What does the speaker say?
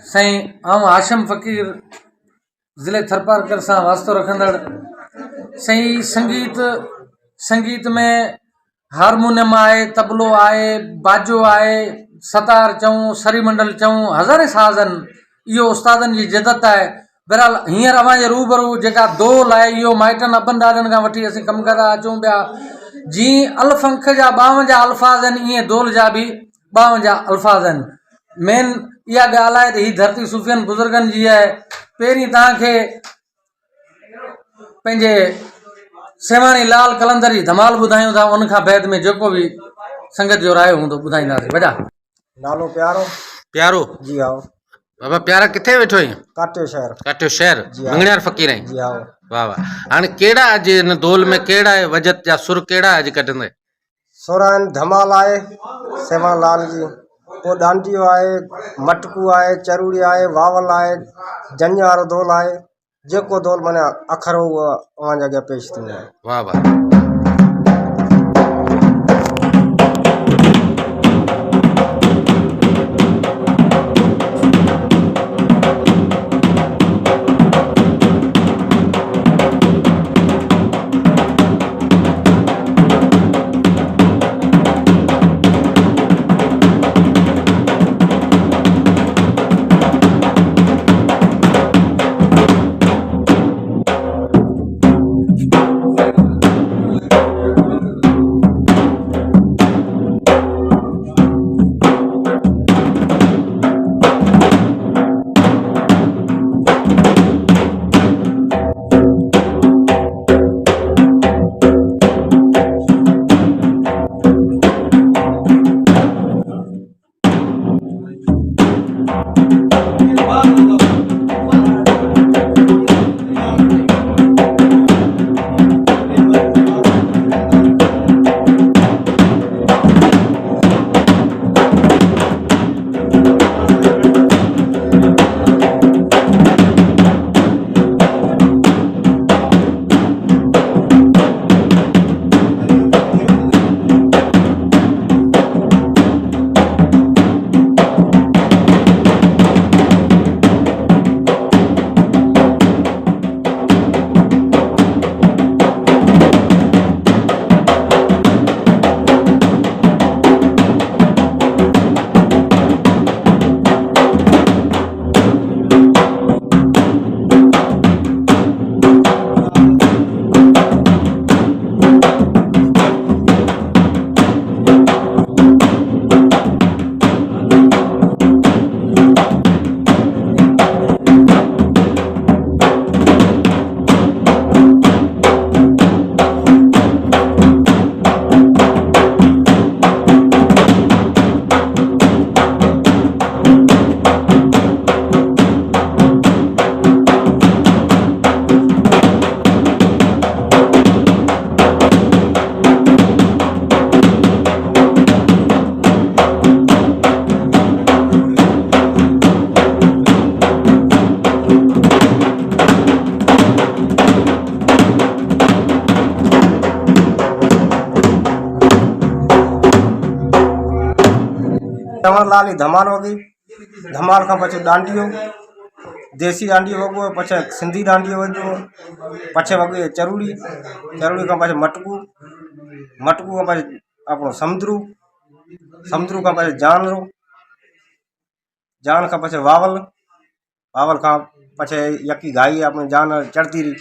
साईं आऊं आशम फकीर ज़िले थरपारकर सां वास्तो रखंदड़। साईं संगीत में हारमोनियम आहे, तबलो आहे, बाजो आहे, सतार चऊं, सरी मंडल चऊं, हज़ारे साज़ आहिनि। इहो उस्तादनि जी जिदत आहे। बहरहाल हींअर अवां जे रूबरू जेका दोल आहे इहो माइटनि अबनि ॾाॾनि खां वठी असीं कमु कंदा अचूं पिया। जीअं अल्फंख जा 52 अल्फाज़ आहिनि, ईअं दोल जा बि 52 अल्फाज़ आहिनि। मेन इहा ॻाल्हि आहे त हीअ धरती सूफ़ियनि बुज़ुर्गनि जी आहे। पहिरीं तव्हांखे पंहिंजे सेवाणी लाल कलंदर जी धमाल ॿुधायूं था, उन खां बैदि में जेको बि संगत जो राय हूंदो ॿुधाईंदासीं। वॾा नालो प्यारो प्यारो जी आओ। बाबा प्यारा किथे वेठो आहीं? काटियो शहर मंगणियार फ़क़ीर आहीं? जी आओ। वाह वाह। हाणे कहिड़ा अॼु हिन दोल में कहिड़ा वजत जा सुर कहिड़ा अॼु कढंदे? सुरान धमाल आहे सेवा लाल जी, पोइ डांडियो आहे, मटकू आहे, चरूड़ी आहे, वावल आहे, जंज वारो दोल आहे। जेको दोल माने अखर उहो अवां जे अॻियां पेश थींदो आहे। वाह वाह। लाल जी धमाल हो गई। धमाल का पछे डांडियो, देसी डांडियो वगो, पछे सिंधी डांडियो वगो, पछे वगे चरूड़ी, चरूड़ी का पछे मटकू, मटकू का पछे अपनो समुद्रू, समुद्रू का पछे जानरो, जान का पछे वावल, वावल का पछे यकी गाई अपने जान चढ़ती रही।